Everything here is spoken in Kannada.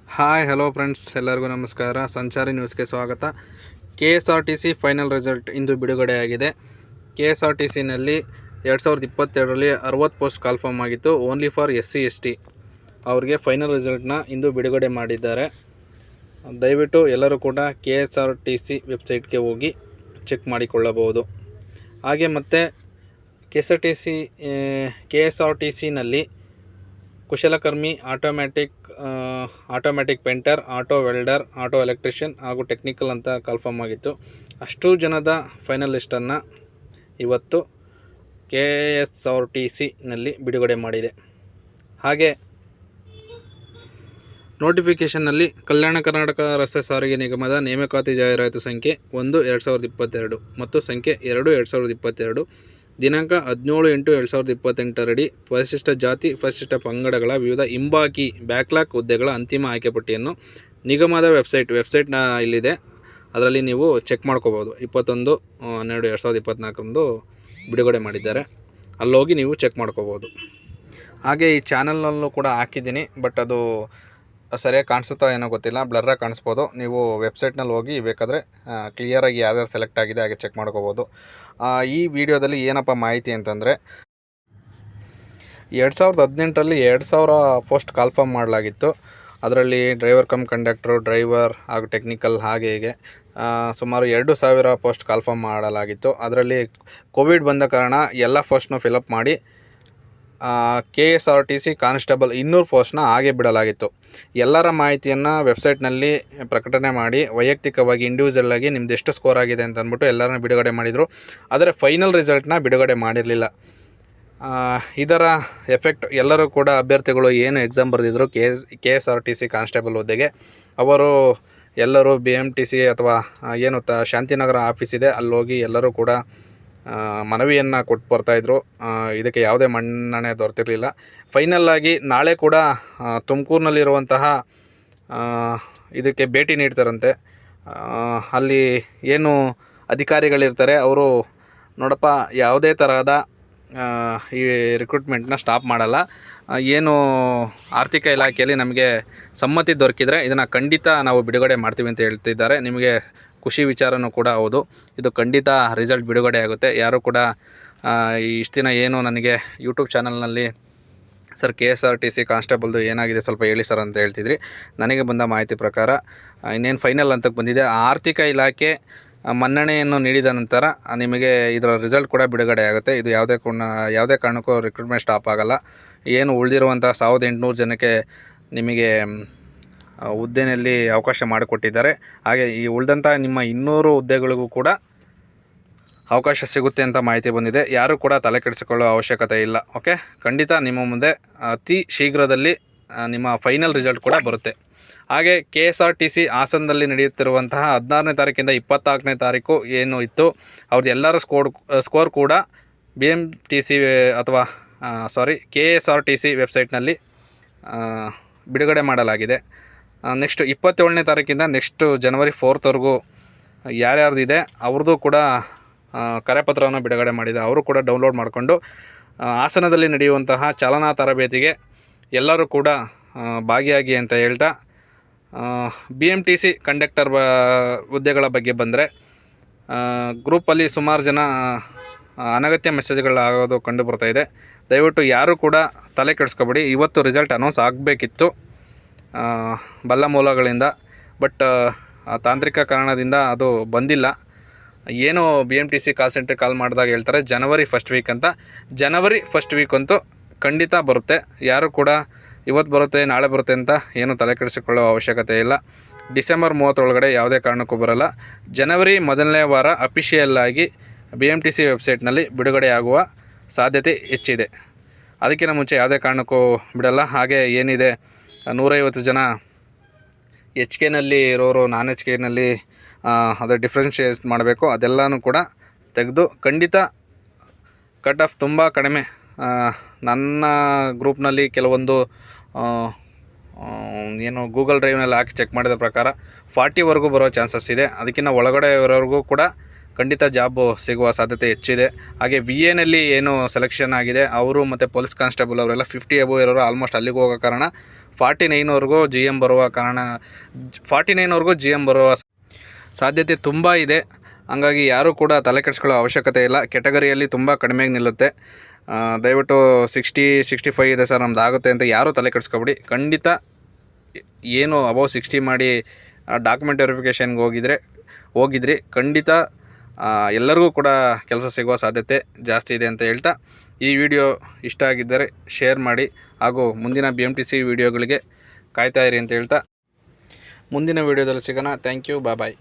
ಹಾಯ್ ಹಲೋ ಫ್ರೆಂಡ್ಸ್, ಎಲ್ಲರಿಗೂ ನಮಸ್ಕಾರ. ಸಂಚಾರಿ ನ್ಯೂಸ್ಗೆ ಸ್ವಾಗತ. KSRTC ಫೈನಲ್ ರಿಸಲ್ಟ್ ಇಂದು ಬಿಡುಗಡೆಯಾಗಿದೆ. KSRTCನಲ್ಲಿ 2022ರಲ್ಲಿ 60 ಪೋಸ್ಟ್ ಕಾಲ್ಫಾರ್ಮ್ ಆಗಿತ್ತು. ಓನ್ಲಿ ಫಾರ್ SC/ST ಅವ್ರಿಗೆ ಫೈನಲ್ ರಿಸಲ್ಟ್ನ ಇಂದು ಬಿಡುಗಡೆ ಮಾಡಿದ್ದಾರೆ. ದಯವಿಟ್ಟು ಎಲ್ಲರೂ ಕೂಡ KSRTC ವೆಬ್ಸೈಟ್ಗೆ ಹೋಗಿ ಚೆಕ್ ಮಾಡಿಕೊಳ್ಳಬಹುದು. ಹಾಗೆ ಮತ್ತು KSRTCನಲ್ಲಿ ಕುಶಲಕರ್ಮಿ, automatic painter, auto welder, auto electrician ಹಾಗೂ ಟೆಕ್ನಿಕಲ್ ಅಂತ ಕಾಲ್ಫಾರ್ಮ್ ಆಗಿತ್ತು. ಅಷ್ಟು ಜನದ ಫೈನಲ್ ಲಿಸ್ಟನ್ನು ಇವತ್ತು KSRTCನಲ್ಲಿ ಬಿಡುಗಡೆ ಮಾಡಿದೆ. ಹಾಗೆ ನೋಟಿಫಿಕೇಷನ್ನಲ್ಲಿ ಕಲ್ಯಾಣ ಕರ್ನಾಟಕ ರಸ್ತೆ ಸಾರಿಗೆ ನಿಗಮದ ನೇಮಕಾತಿ ಜಾಹೀರಾತು ಸಂಖ್ಯೆ 1/2022 ಮತ್ತು ಸಂಖ್ಯೆ 2/2022 ದಿನಾಂಕ 17/8/2028 ರಡಿ ಪರಿಶಿಷ್ಟ ಜಾತಿ, ಪರಿಶಿಷ್ಟ ಪಂಗಡಗಳ ವಿವಿಧ ಹಿಂಬಾಕಿ ಬ್ಯಾಕ್ಲಾಗ್ ಹುದ್ದೆಗಳ ಅಂತಿಮ ಆಯ್ಕೆ ಪಟ್ಟಿಯನ್ನು ನಿಗಮದ ವೆಬ್ಸೈಟ್ನ ಇಲ್ಲಿದೆ, ಅದರಲ್ಲಿ ನೀವು ಚೆಕ್ ಮಾಡ್ಕೋಬೋದು. 21/12/2024 ಬಿಡುಗಡೆ ಮಾಡಿದ್ದಾರೆ. ಅಲ್ಲೋಗಿ ನೀವು ಚೆಕ್ ಮಾಡ್ಕೋಬೋದು. ಹಾಗೆ ಈ ಚಾನಲ್ನಲ್ಲೂ ಕೂಡ ಹಾಕಿದ್ದೀನಿ, ಬಟ್ ಅದು ಸರಿಯಾಗಿ ಕಾಣಿಸುತ್ತಾ ಏನೋ ಗೊತ್ತಿಲ್ಲ, ಬ್ಲರ್ರಾಗಿ ಕಾಣಿಸ್ಬೋದು. ನೀವು ವೆಬ್ಸೈಟ್ನಲ್ಲಿ ಹೋಗಿ ಬೇಕಾದರೆ ಕ್ಲಿಯರಾಗಿ ಯಾವ್ಯಾರು ಸೆಲೆಕ್ಟ್ ಆಗಿದೆ ಹಾಗೆ ಚೆಕ್ ಮಾಡ್ಕೋಬೋದು. ಈ ವಿಡಿಯೋದಲ್ಲಿ ಏನಪ್ಪ ಮಾಹಿತಿ ಅಂತಂದರೆ, 2018ರಲ್ಲಿ 2000 ಪೋಸ್ಟ್ ಕಾಲ್ಫಾರ್ಮ್ ಮಾಡಲಾಗಿತ್ತು. ಅದರಲ್ಲಿ ಡ್ರೈವರ್ ಕಮ್ ಕಂಡಕ್ಟ್ರು, ಡ್ರೈವರ್ ಹಾಗೂ ಟೆಕ್ನಿಕಲ್ ಹಾಗೆ ಹೀಗೆ ಸುಮಾರು 2000 ಪೋಸ್ಟ್ ಕಾಲ್ಫಾರ್ಮ್ ಮಾಡಲಾಗಿತ್ತು. ಅದರಲ್ಲಿ ಕೋವಿಡ್ ಬಂದ ಕಾರಣ ಎಲ್ಲ ಪೋಸ್ಟ್ನು ಫಿಲಪ್ ಮಾಡಿ KSRTC ಕಾನ್ಸ್ಟೇಬಲ್ 200 ಪೋಸ್ಟ್ನ ಹಾಗೆ ಬಿಡಲಾಗಿತ್ತು. ಎಲ್ಲರ ಮಾಹಿತಿಯನ್ನು ವೆಬ್ಸೈಟ್ನಲ್ಲಿ ಪ್ರಕಟಣೆ ಮಾಡಿ ವೈಯಕ್ತಿಕವಾಗಿ ಇಂಡಿವಿಜುವಲ್ ಆಗಿ ನಿಮ್ದು ಎಷ್ಟು ಸ್ಕೋರ್ ಆಗಿದೆ ಅಂತ ಅಂದ್ಬಿಟ್ಟು ಎಲ್ಲರನ್ನೂ ಬಿಡುಗಡೆ ಮಾಡಿದರು. ಆದರೆ ಫೈನಲ್ ರಿಸಲ್ಟ್ನ ಬಿಡುಗಡೆ ಮಾಡಿರಲಿಲ್ಲ. ಇದರ ಎಫೆಕ್ಟ್ ಎಲ್ಲರೂ ಕೂಡ ಅಭ್ಯರ್ಥಿಗಳು ಏನು ಎಕ್ಸಾಮ್ ಬರೆದಿದ್ರು KSRTC ಕಾನ್ಸ್ಟೇಬಲ್ ಹುದ್ದೆಗೆ, ಅವರು ಎಲ್ಲರೂ BMTC ಅಥವಾ ಏನು ಶಾಂತಿನಗರ ಆಫೀಸ್ ಇದೆ ಅಲ್ಲೋಗಿ ಎಲ್ಲರೂ ಕೂಡ ಮನವಿಯನ್ನು ಕೊಟ್ಟು ಬರ್ತಾಯಿದ್ರು. ಇದಕ್ಕೆ ಯಾವುದೇ ಮನ್ನಣೆ ದೊರೆತಿರಲಿಲ್ಲ. ಫೈನಲ್ಲಾಗಿ ನಾಳೆ ಕೂಡ ತುಮಕೂರಿನಲ್ಲಿರುವಂತಹ ಇದಕ್ಕೆ ಭೇಟಿ ನೀಡ್ತಾರಂತೆ. ಅಲ್ಲಿ ಏನು ಅಧಿಕಾರಿಗಳಿರ್ತಾರೆ ಅವರು ನೋಡಪ್ಪ ಯಾವುದೇ ತರಹದ ಈ ರಿಕ್ರೂಟ್ಮೆಂಟ್ನ ಸ್ಟಾಪ್ ಮಾಡಲ್ಲ, ಏನು ಆರ್ಥಿಕ ಇಲಾಖೆಯಲ್ಲಿ ನಮಗೆ ಸಮ್ಮತಿ ದೊರಕಿದರೆ ಇದನ್ನು ಖಂಡಿತ ನಾವು ಬಿಡುಗಡೆ ಮಾಡ್ತೀವಿ ಅಂತ ಹೇಳ್ತಿದ್ದಾರೆ. ನಿಮಗೆ ಖುಷಿ ವಿಚಾರನೂ ಕೂಡ ಹೌದು. ಇದು ಖಂಡಿತ ರಿಸಲ್ಟ್ ಬಿಡುಗಡೆ ಆಗುತ್ತೆ. ಯಾರು ಕೂಡ ಇಷ್ಟು ದಿನ ಏನು ನನಗೆ ಯೂಟ್ಯೂಬ್ ಚಾನಲ್ನಲ್ಲಿ ಸರ್ KSRTC ಕಾನ್ಸ್ಟೇಬಲ್ದು ಏನಾಗಿದೆ ಸ್ವಲ್ಪ ಹೇಳಿ ಸರ್ ಅಂತ ಹೇಳ್ತಿದ್ರಿ. ನನಗೆ ಬಂದ ಮಾಹಿತಿ ಪ್ರಕಾರ ಇನ್ನೇನು ಫೈನಲ್ ಅಂತಕ್ಕೆ ಬಂದಿದೆ. ಆರ್ಥಿಕ ಇಲಾಖೆ ಮನ್ನಣೆಯನ್ನು ನೀಡಿದ ನಂತರ ನಿಮಗೆ ಇದರ ರಿಸಲ್ಟ್ ಕೂಡ ಬಿಡುಗಡೆ ಆಗುತ್ತೆ. ಇದು ಯಾವುದೇ ಕಾರಣಕ್ಕೂ ರಿಕ್ರೂಟ್ಮೆಂಟ್ ಸ್ಟಾಪ್ ಆಗೋಲ್ಲ. ಏನು ಉಳಿದಿರುವಂಥ 1800 ಜನಕ್ಕೆ ನಿಮಗೆ ಹುದ್ದೆಯಲ್ಲಿ ಅವಕಾಶ ಮಾಡಿಕೊಟ್ಟಿದ್ದಾರೆ. ಹಾಗೆ ಈ ಉಳಿದಂಥ ನಿಮ್ಮ 200 ಹುದ್ದೆಗಳಿಗೂ ಕೂಡ ಅವಕಾಶ ಸಿಗುತ್ತೆ ಅಂತ ಮಾಹಿತಿ ಬಂದಿದೆ. ಯಾರೂ ಕೂಡ ತಲೆ ಕೆಡಿಸಿಕೊಳ್ಳೋ ಅವಶ್ಯಕತೆ ಇಲ್ಲ. ಓಕೆ, ಖಂಡಿತ ನಿಮ್ಮ ಮುಂದೆ ಅತಿ ಶೀಘ್ರದಲ್ಲಿ ನಿಮ್ಮ ಫೈನಲ್ ರಿಸಲ್ಟ್ ಕೂಡ ಬರುತ್ತೆ. ಹಾಗೆ KSRTC ಹಾಸನದಲ್ಲಿ ನಡೆಯುತ್ತಿರುವಂತಹ 16ನೇ ತಾರೀಕಿಂದ 24ನೇ ತಾರೀಕು ಏನು ಇತ್ತು ಅವ್ರದ್ದು ಎಲ್ಲರ ಸ್ಕೋರ್ ಕೂಡ BMTC ಅಥವಾ KSRTC ವೆಬ್ಸೈಟ್ನಲ್ಲಿ ಬಿಡುಗಡೆ ಮಾಡಲಾಗಿದೆ. ನೆಕ್ಸ್ಟ್ 27ನೇ ತಾರೀಕಿಂದ ನೆಕ್ಸ್ಟ್ ಜನವರಿ 4th ಯಾರ್ಯಾರ್ದಿದೆ ಅವ್ರದ್ದು ಕೂಡ ಕರೆಪತ್ರವನ್ನು ಬಿಡುಗಡೆ ಮಾಡಿದೆ. ಅವರು ಕೂಡ ಡೌನ್ಲೋಡ್ ಮಾಡಿಕೊಂಡು ಹಾಸನದಲ್ಲಿ ನಡೆಯುವಂತಹ ಚಾಲನಾ ತರಬೇತಿಗೆ ಎಲ್ಲರೂ ಕೂಡ ಭಾಗಿಯಾಗಿ ಅಂತ ಹೇಳ್ತಾ, BMTC ಕಂಡಕ್ಟರ್ ಹುದ್ದೆಗಳ ಬಗ್ಗೆ ಬಂದರೆ ಗ್ರೂಪಲ್ಲಿ ಸುಮಾರು ಜನ ಅನಗತ್ಯ ಮೆಸೇಜ್ಗಳಾಗೋದು ಕಂಡು ಬರ್ತಾಯಿದೆ. ದಯವಿಟ್ಟು ಯಾರೂ ಕೂಡ ತಲೆ ಕೆಡಿಸ್ಕೊಬೇಡಿ. ಇವತ್ತು ರಿಸಲ್ಟ್ ಅನೌನ್ಸ್ ಆಗಬೇಕಿತ್ತು ಬಲ್ಲ ಮೂಲಗಳಿಂದ, ಬಟ್ ತಾಂತ್ರಿಕ ಕಾರಣದಿಂದ ಅದು ಬಂದಿಲ್ಲ. ಏನು BMTC ಕಾಲ್ ಸೆಂಟ್ರಿಗೆ ಕಾಲ್ ಮಾಡಿದಾಗ ಹೇಳ್ತಾರೆ ಜನವರಿ 1st ವೀಕ್ ಅಂತ. ಜನವರಿ 1st ವೀಕ್ ಅಂತೂ ಖಂಡಿತ ಬರುತ್ತೆ. ಯಾರು ಕೂಡ ಇವತ್ತು ಬರುತ್ತೆ ನಾಳೆ ಬರುತ್ತೆ ಅಂತ ಏನು ತಲೆ ಕೆಡಿಸಿಕೊಳ್ಳೋ ಅವಶ್ಯಕತೆ ಇಲ್ಲ. ಡಿಸೆಂಬರ್ 30 ಒಳಗಡೆ ಯಾವುದೇ ಕಾರಣಕ್ಕೂ ಬರಲ್ಲ. ಜನವರಿ ಮೊದಲನೇ ವಾರ ಅಫಿಷಿಯಲ್ಲಾಗಿ BMTC ವೆಬ್ಸೈಟ್ನಲ್ಲಿ ಬಿಡುಗಡೆಯಾಗುವ ಸಾಧ್ಯತೆ ಹೆಚ್ಚಿದೆ. ಅದಕ್ಕಿಂತ ಮುಂಚೆ ಯಾವುದೇ ಕಾರಣಕ್ಕೂ ಬಿಡಲ್ಲ. ಹಾಗೆ ಏನಿದೆ 150 ಜನ HKನಲ್ಲಿ ಇರೋರು ನಾನ್ HKನಲ್ಲಿ ಅದರ ಡಿಫ್ರೆನ್ಷಿಯೇಟ್ ಮಾಡಬೇಕು, ಅದೆಲ್ಲನೂ ಕೂಡ ತೆಗೆದು ಖಂಡಿತ ಕಟ್ ಆಫ್ ತುಂಬ ಕಡಿಮೆ. ನನ್ನ ಗ್ರೂಪ್ನಲ್ಲಿ ಕೆಲವೊಂದು ಏನು ಗೂಗಲ್ ಡ್ರೈವ್ನಲ್ಲಿ ಹಾಕಿ ಚೆಕ್ ಮಾಡಿದ ಪ್ರಕಾರ 40ವರೆಗೂ ಬರೋ ಚಾನ್ಸಸ್ ಇದೆ. ಅದಕ್ಕಿಂತ ಒಳಗಡೆ ಇರೋರಿಗೂ ಕೂಡ ಖಂಡಿತ ಜಾಬು ಸಿಗುವ ಸಾಧ್ಯತೆ ಹೆಚ್ಚಿದೆ. ಹಾಗೆ VAನಲ್ಲಿ ಏನು ಸೆಲೆಕ್ಷನ್ ಆಗಿದೆ ಅವರು ಮತ್ತು ಪೊಲೀಸ್ ಕಾನ್ಸ್ಟೇಬಲ್ ಅವರೆಲ್ಲ 50 ಅಬೋವ್ ಇರೋರು ಆಲ್ಮೋಸ್ಟ್ ಅಲ್ಲಿಗೆ ಹೋಗೋ ಕಾರಣ 49ವರೆಗೂ ಜಿ ಎಮ್ ಬರುವ ಕಾರಣ 49ವರೆಗೂ ಜಿ ಎಮ್ ಬರುವ ಸಾಧ್ಯತೆ ತುಂಬ ಇದೆ. ಹಂಗಾಗಿ ಯಾರೂ ಕೂಡ ತಲೆ ಕೆಡಿಸ್ಕೊಳ್ಳೋ ಅವಶ್ಯಕತೆ ಇಲ್ಲ. ಕೆಟಗರಿಯಲ್ಲಿ ತುಂಬ ಕಡಿಮೆಗೆ ನಿಲ್ಲುತ್ತೆ. ದಯವಿಟ್ಟು 65 ಇದೆ ಸರ್ ನಮ್ದು ಆಗುತ್ತೆ ಅಂತ ಯಾರೂ ತಲೆ ಕೆಡಿಸ್ಕೊಬೇಡಿ. ಖಂಡಿತ ಏನು ಅಬೌವ್ 60 ಮಾಡಿ ಡಾಕ್ಯುಮೆಂಟ್ ವೆರಿಫಿಕೇಷನ್ಗೆ ಹೋಗಿದ್ರಿ ಖಂಡಿತ ಎಲ್ಲರಿಗೂ ಕೂಡ ಕೆಲಸ ಸಿಗುವ ಸಾಧ್ಯತೆ ಜಾಸ್ತಿ ಇದೆ ಅಂತ ಹೇಳ್ತಾ, ಈ ವಿಡಿಯೋ ಇಷ್ಟ ಆಗಿದ್ದರೆ ಶೇರ್ ಮಾಡಿ ಹಾಗೂ ಮುಂದಿನ BMTC ವಿಡಿಯೋಗಳಿಗೆ ಕಾಯ್ತಾ ಇರಿ ಅಂತ ಹೇಳ್ತಾ ಮುಂದಿನ ವಿಡಿಯೋದಲ್ಲಿ ಸಿಗೋಣ. Thank you. ಬಾಯ್.